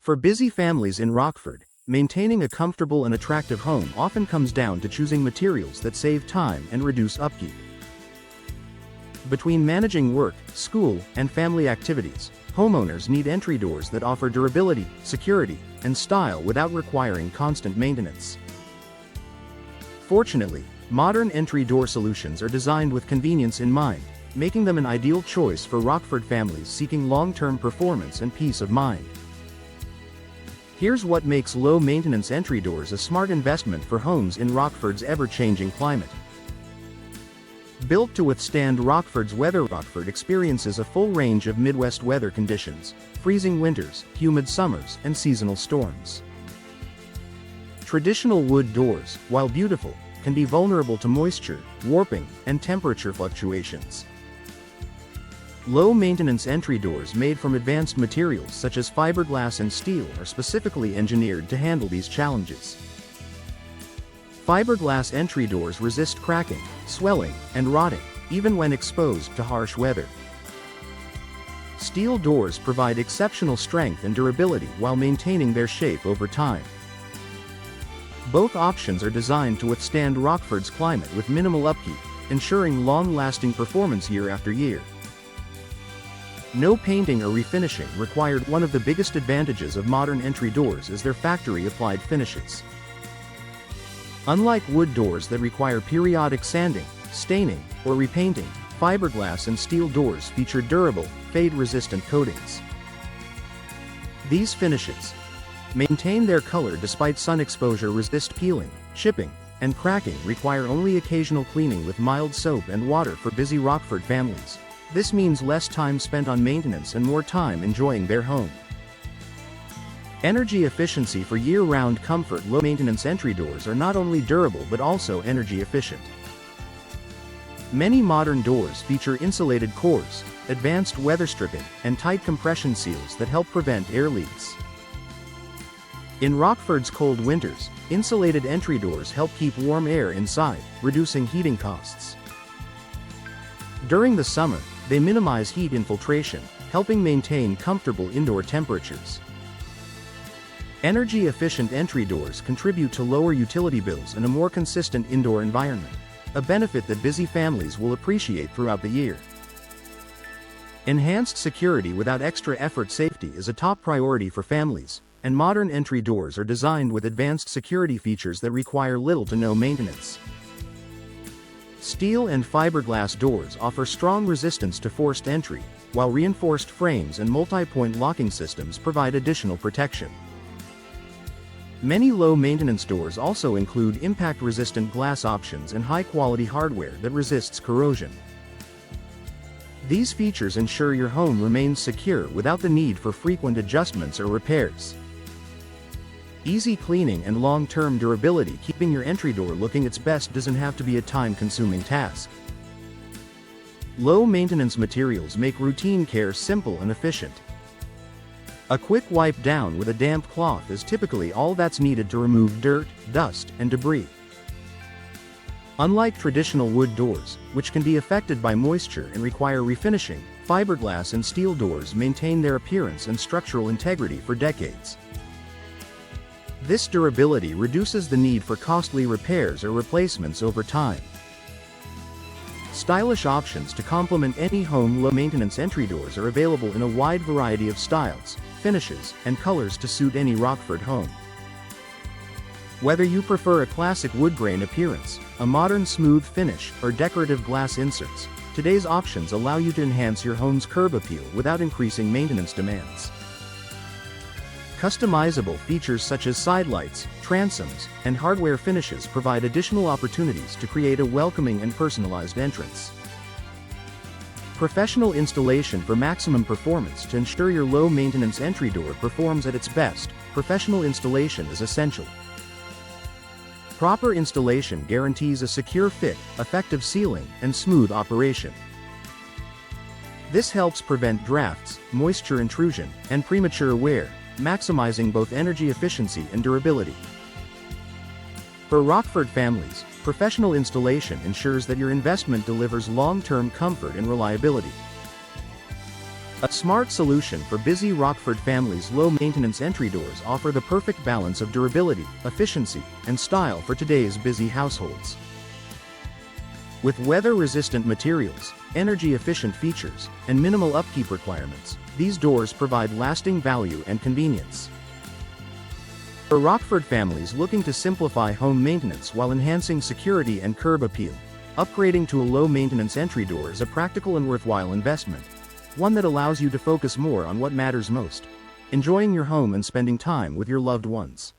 For busy families in Rockford, maintaining a comfortable and attractive home often comes down to choosing materials that save time and reduce upkeep. Between managing work, school, and family activities, homeowners need entry doors that offer durability, security, and style without requiring constant maintenance. Fortunately, modern entry door solutions are designed with convenience in mind, making them an ideal choice for Rockford families seeking long-term performance and peace of mind. Here's what makes low-maintenance entry doors a smart investment for homes in Rockford's ever-changing climate. Built to withstand Rockford's weather, Rockford experiences a full range of Midwest weather conditions: freezing winters, humid summers, and seasonal storms. Traditional wood doors, while beautiful, can be vulnerable to moisture, warping, and temperature fluctuations. Low-maintenance entry doors made from advanced materials such as fiberglass and steel are specifically engineered to handle these challenges. Fiberglass entry doors resist cracking, swelling, and rotting, even when exposed to harsh weather. Steel doors provide exceptional strength and durability while maintaining their shape over time. Both options are designed to withstand Rockford's climate with minimal upkeep, ensuring long-lasting performance year after year. No painting or refinishing required. One of the biggest advantages of modern entry doors is their factory-applied finishes. Unlike wood doors that require periodic sanding, staining, or repainting, fiberglass and steel doors feature durable, fade-resistant coatings. These finishes maintain their color despite sun exposure, resist peeling, chipping, and cracking, require only occasional cleaning with mild soap and water. For busy Rockford families, this means less time spent on maintenance and more time enjoying their home. Energy efficiency. For year-round comfort, low-maintenance entry doors are not only durable but also energy efficient. Many modern doors feature insulated cores, advanced weather stripping, and tight compression seals that help prevent air leaks. In Rockford's cold winters, insulated entry doors help keep warm air inside, reducing heating costs. During the summer, they minimize heat infiltration, helping maintain comfortable indoor temperatures. Energy-efficient entry doors contribute to lower utility bills and a more consistent indoor environment, a benefit that busy families will appreciate throughout the year. Enhanced security without extra effort. Safety is a top priority for families, and modern entry doors are designed with advanced security features that require little to no maintenance. Steel and fiberglass doors offer strong resistance to forced entry, while reinforced frames and multi-point locking systems provide additional protection. Many low-maintenance doors also include impact-resistant glass options and high-quality hardware that resists corrosion. These features ensure your home remains secure without the need for frequent adjustments or repairs. Easy cleaning and long-term durability. Keeping your entry door looking its best doesn't have to be a time-consuming task. Low-maintenance materials make routine care simple and efficient. A quick wipe down with a damp cloth is typically all that's needed to remove dirt, dust, and debris. Unlike traditional wood doors, which can be affected by moisture and require refinishing, fiberglass and steel doors maintain their appearance and structural integrity for decades. This durability reduces the need for costly repairs or replacements over time. Stylish options to complement any home. Low-maintenance entry doors are available in a wide variety of styles, finishes, and colors to suit any Rockford home. Whether you prefer a classic wood grain appearance, a modern smooth finish, or decorative glass inserts, today's options allow you to enhance your home's curb appeal without increasing maintenance demands. Customizable features such as sidelights, transoms, and hardware finishes provide additional opportunities to create a welcoming and personalized entrance. Professional installation. For maximum performance. To ensure your low-maintenance entry door performs at its best, professional installation is essential. Proper installation guarantees a secure fit, effective sealing, and smooth operation. This helps prevent drafts, moisture intrusion, and premature wear, maximizing both energy efficiency and durability. For Rockford families, professional installation ensures that your investment delivers long-term comfort and reliability. A smart solution for busy Rockford families. Low-maintenance entry doors offer the perfect balance of durability, efficiency, and style for today's busy households. With weather-resistant materials, energy-efficient features, and minimal upkeep requirements, these doors provide lasting value and convenience. For Rockford families looking to simplify home maintenance while enhancing security and curb appeal, upgrading to a low-maintenance entry door is a practical and worthwhile investment, one that allows you to focus more on what matters most: enjoying your home and spending time with your loved ones.